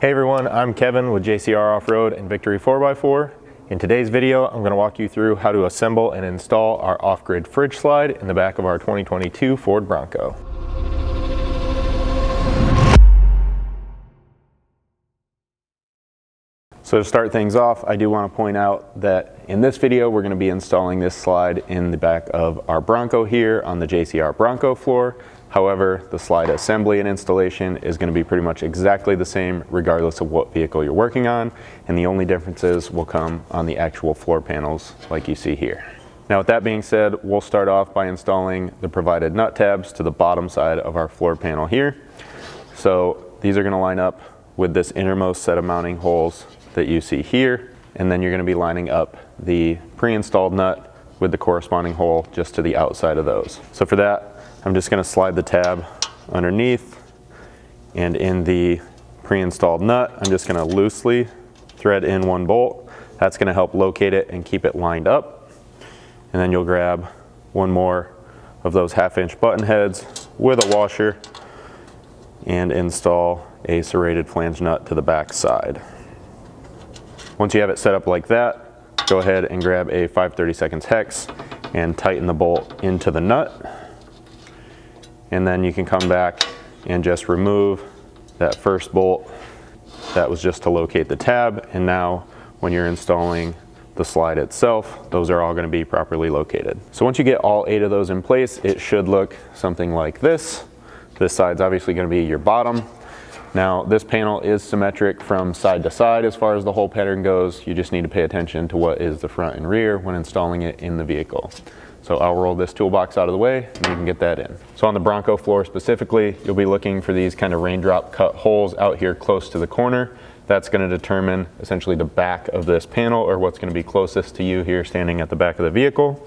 Hey everyone, I'm Kevin with JCR Off-Road and Victory 4x4. In today's video, I'm going to walk you through how to assemble and install our off-grid fridge slide in the back of our 2022 Ford Bronco. So to start things off, I do want to point out that in this video, we're going to be installing this slide in the back of our Bronco here on the JCR Bronco floor. However, the slide assembly and installation is going to be pretty much exactly the same regardless of what vehicle you're working on, and the only differences will come on the actual floor panels like you see here. Now with that being said, we'll start off by installing the provided nut tabs to the bottom side of our floor panel here. So these are going to line up with this innermost set of mounting holes that you see here, and then you're going to be lining up the pre-installed nut with the corresponding hole just to the outside of those. So for that, I'm just going to slide the tab underneath, and in the pre-installed nut, I'm just going to loosely thread in one bolt. That's going to help locate it and keep it lined up. And then you'll grab one more of those 1/2-inch button heads with a washer and install a serrated flange nut to the back side. Once you have it set up like that, go ahead and grab a 5/32 hex and tighten the bolt into the nut. And then you can come back and just remove that first bolt. That was just to locate the tab. And now when you're installing the slide itself, those are all going to be properly located. So once you get all 8 of those in place, it should look something like this. This side's obviously going to be your bottom. Now this panel is symmetric from side to side as far as the hole pattern goes. You just need to pay attention to what is the front and rear when installing it in the vehicle. So I'll roll this toolbox out of the way and you can get that in. So on the Bronco floor specifically, you'll be looking for these kind of raindrop cut holes out here close to the corner. That's going to determine essentially the back of this panel, or what's going to be closest to you here standing at the back of the vehicle.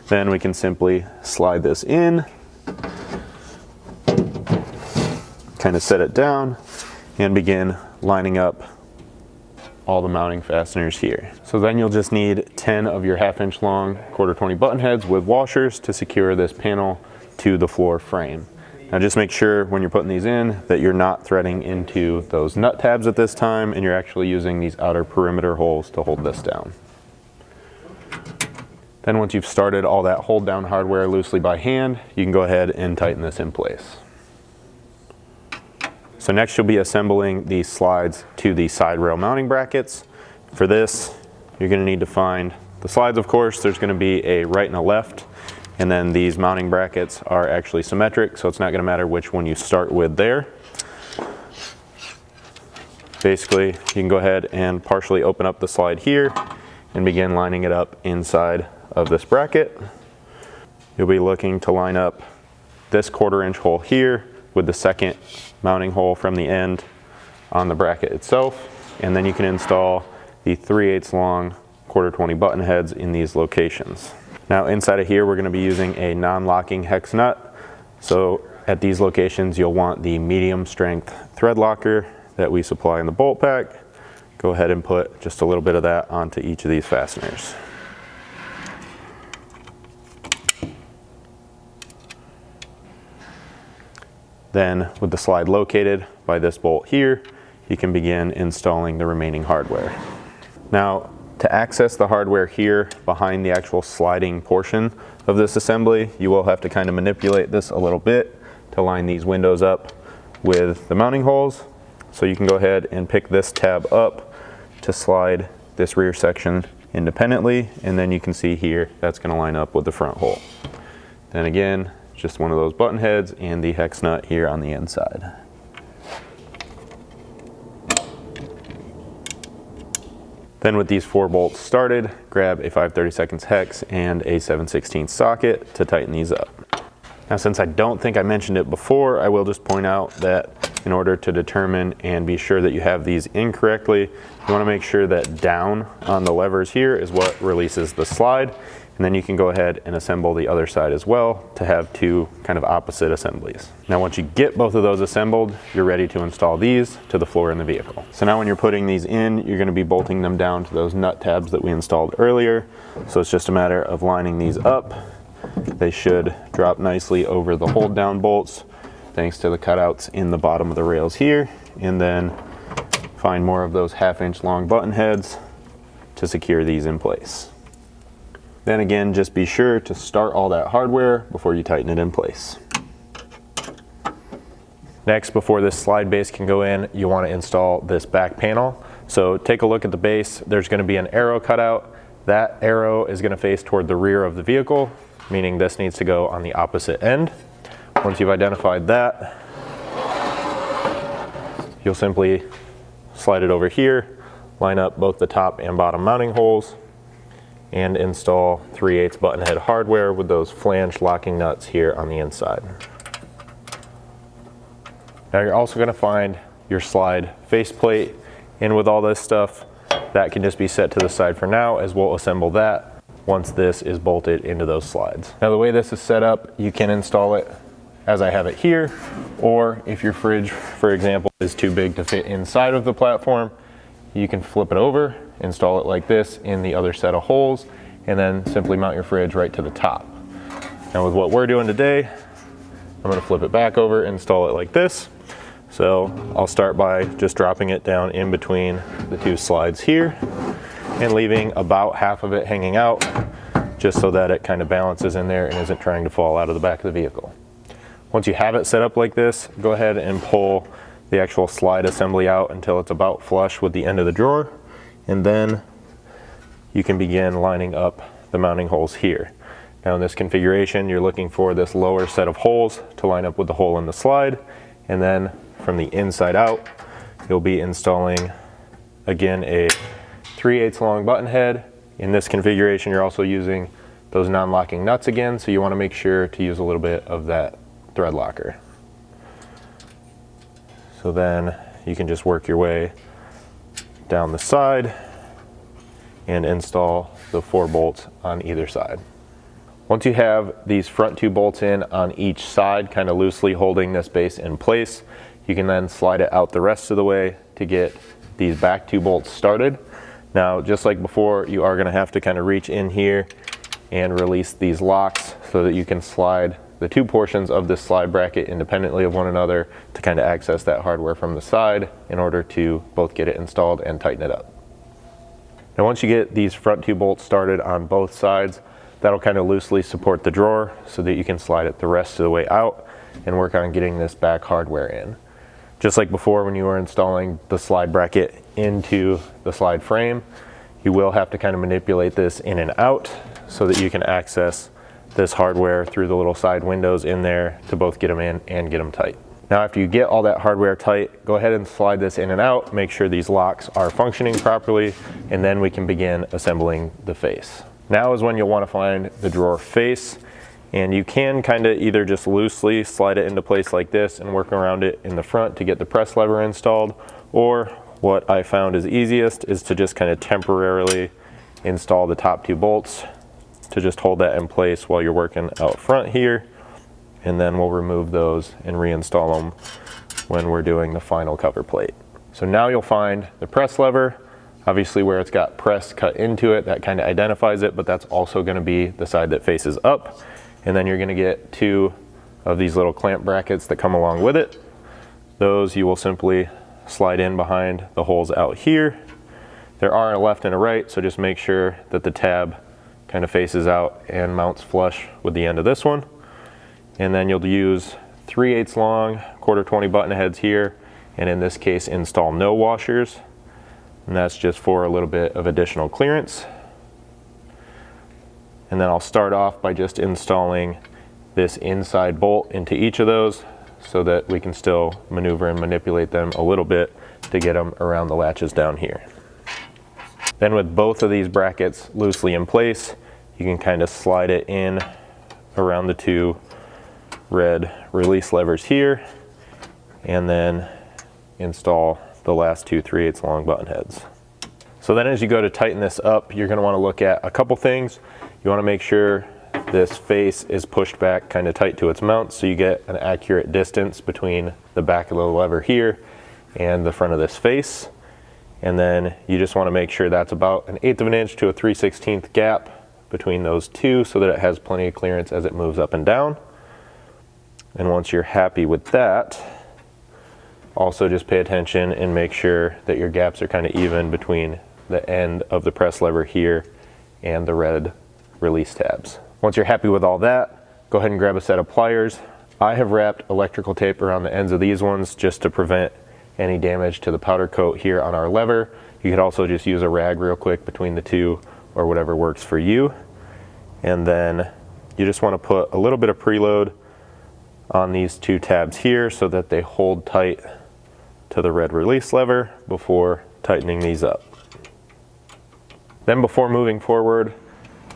Then we can simply slide this in, kind of set it down, and begin lining up all the mounting fasteners here. So then you'll just need 10 of your 1/2-inch long 1/4-20 button heads with washers to secure this panel to the floor frame. Now just make sure when you're putting these in that you're not threading into those nut tabs at this time, and you're actually using these outer perimeter holes to hold this down. Then once you've started all that hold down hardware loosely by hand, you can go ahead and tighten this in place. So next you'll be assembling these slides to the side rail mounting brackets. For this, you're going to need to find the slides, of course. There's going to be a right and a left, and then these mounting brackets are actually symmetric, so it's not going to matter which one you start with there. Basically, you can go ahead and partially open up the slide here and begin lining it up inside of this bracket. You'll be looking to line up this 1/4-inch hole here with the second mounting hole from the end on the bracket itself, and then you can install the 3/8 long 1/4-20 button heads in these locations. Now inside of here we're going to be using a non-locking hex nut, so at these locations you'll want the medium strength thread locker that we supply in the bolt pack. Go ahead and put just a little bit of that onto each of these fasteners. Then with the slide located by this bolt here, you can begin installing the remaining hardware. Now to access the hardware here behind the actual sliding portion of this assembly, you will have to kind of manipulate this a little bit to line these windows up with the mounting holes. So you can go ahead and pick this tab up to slide this rear section independently, and then you can see here that's going to line up with the front hole. Then again, just one of those button heads and the hex nut here on the inside. Then with these 4 bolts started, grab a 5/32 hex and a 7/16 socket to tighten these up. Now since I don't think I mentioned it before, I will just point out that in order to determine and be sure that you have these in correctly, you want to make sure that down on the levers here is what releases the slide. And then you can go ahead and assemble the other side as well to have 2 kind of opposite assemblies. Now once you get both of those assembled, you're ready to install these to the floor in the vehicle. So now when you're putting these in, you're going to be bolting them down to those nut tabs that we installed earlier. So it's just a matter of lining these up. They should drop nicely over the hold down bolts thanks to the cutouts in the bottom of the rails here. And then find more of those 1/2 inch long button heads to secure these in place. Then again, just be sure to start all that hardware before you tighten it in place. Next, before this slide base can go in, you want to install this back panel. So take a look at the base. There's going to be an arrow cut out. That arrow is going to face toward the rear of the vehicle, meaning this needs to go on the opposite end. Once you've identified that, you'll simply slide it over here, line up both the top and bottom mounting holes, and install 3/8 button head hardware with those flange locking nuts here on the inside. Now you're also going to find your slide faceplate. And with all this stuff, that can just be set to the side for now, as we'll assemble that once this is bolted into those slides. Now the way this is set up, you can install it as I have it here, or if your fridge, for example, is too big to fit inside of the platform, you can flip it over, install it like this in the other set of holes, and then simply mount your fridge right to the top. Now with what we're doing today, I'm going to flip it back over, install it like this. So I'll start by just dropping it down in between the two slides here and leaving about half of it hanging out, just so that it kind of balances in there and isn't trying to fall out of the back of the vehicle. Once you have it set up like this, go ahead and pull the actual slide assembly out until it's about flush with the end of the drawer, and then you can begin lining up the mounting holes here. Now in this configuration, you're looking for this lower set of holes to line up with the hole in the slide, and then from the inside out, you'll be installing, again, a 3/8 long button head. In this configuration, you're also using those non-locking nuts again, so you want to make sure to use a little bit of that thread locker. So then you can just work your way down the side and install the 4 bolts on either side. Once you have these front 2 bolts in on each side, kind of loosely holding this base in place, you can then slide it out the rest of the way to get these back 2 bolts started. Now, just like before, you are going to have to kind of reach in here and release these locks so that you can slide the 2 portions of this slide bracket independently of one another to kind of access that hardware from the side in order to both get it installed and tighten it up. Now, once you get these front 2 bolts started on both sides, that'll kind of loosely support the drawer so that you can slide it the rest of the way out and work on getting this back hardware in. Just like before when you were installing the slide bracket into the slide frame, you will have to kind of manipulate this in and out so that you can access this hardware through the little side windows in there to both get them in and get them tight. Now after you get all that hardware tight, go ahead and slide this in and out, make sure these locks are functioning properly, and then we can begin assembling the face. Now is when you'll want to find the drawer face, and you can kind of either just loosely slide it into place like this and work around it in the front to get the press lever installed, or what I found is easiest is to just kind of temporarily install the top 2 bolts to just hold that in place while you're working out front here, and then we'll remove those and reinstall them when we're doing the final cover plate. So now you'll find the press lever. Obviously where it's got press cut into it, that kind of identifies it, but that's also going to be the side that faces up. And then you're going to get 2 of these little clamp brackets that come along with it. Those you will simply slide in behind the holes out here. There are a left and a right, so just make sure that the tab kind of faces out and mounts flush with the end of this one. And then you'll use 3/8 long 1/4 20 button heads here, and in this case install no washers, and that's just for a little bit of additional clearance. And then I'll start off by just installing this inside bolt into each of those so that we can still maneuver and manipulate them a little bit to get them around the latches down here. Then with both of these brackets loosely in place, you can kind of slide it in around the 2 red release levers here, and then install the last 2 3/8 long button heads. So then as you go to tighten this up, you're going to want to look at a couple things. You want to make sure this face is pushed back kind of tight to its mount so you get an accurate distance between the back of the lever here and the front of this face. And then you just want to make sure that's about 1/8 of an inch to a 3/16 gap between those 2 so that it has plenty of clearance as it moves up and down. And once you're happy with that, Also just pay attention and make sure that your gaps are kind of even between the end of the press lever here and the red release tabs. Once you're happy with all that, go ahead and grab a set of pliers. I have wrapped electrical tape around the ends of these ones just to prevent any damage to the powder coat here on our lever. You could also just use a rag real quick between the two or whatever works for you. And then you just want to put a little bit of preload on these two tabs here so that they hold tight to the red release lever before tightening these up. Then before moving forward,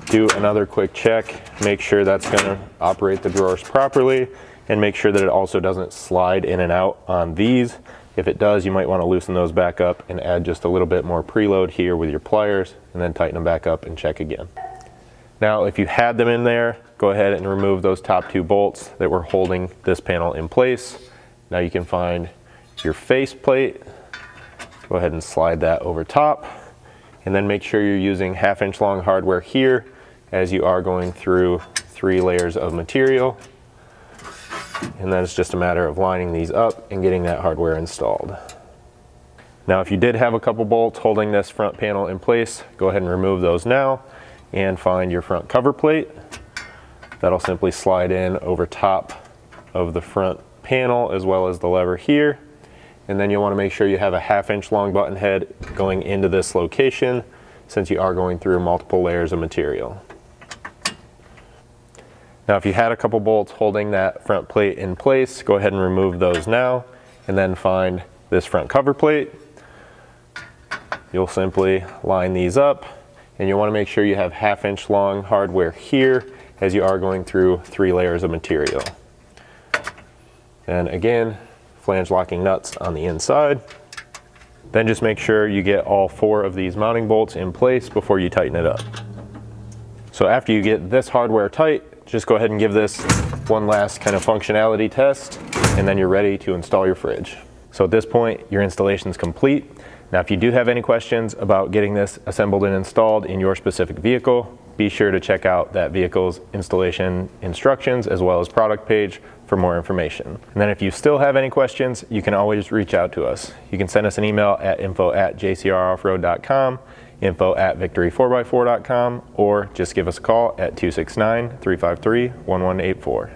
do another quick check. Make sure that's going to operate the drawers properly, and make sure that it also doesn't slide in and out on these. If it does, you might want to loosen those back up and add just a little bit more preload here with your pliers, and then tighten them back up and check again. Now, if you had them in there, go ahead and remove those top two bolts that were holding this panel in place. Now you can find your face plate. Go ahead and slide that over top, and then make sure you're using 1/2 inch long hardware here as you are going through 3 layers of material. And then it's just a matter of lining these up and getting that hardware installed. Now, if you did have a couple bolts holding this front panel in place, go ahead and remove those now and find your front cover plate. That'll simply slide in over top of the front panel as well as the lever here. And then you'll want to make sure you have a 1/2 inch long button head going into this location, since you are going through multiple layers of material. Now, if you had a couple bolts holding that front plate in place, go ahead and remove those now, and then find this front cover plate. You'll simply line these up, and you want to make sure you have 1/2 inch long hardware here as you are going through 3 layers of material. And again, flange locking nuts on the inside. Then just make sure you get all 4 of these mounting bolts in place before you tighten it up. So after you get this hardware tight, just go ahead and give this one last kind of functionality test, and then you're ready to install your fridge. So at this point, your installation is complete. Now, if you do have any questions about getting this assembled and installed in your specific vehicle, be sure to check out that vehicle's installation instructions as well as product page for more information. And then if you still have any questions, you can always reach out to us. You can send us an email at info@jcroffroad.com, info@victory4x4.com, or just give us a call at 269-353-1184.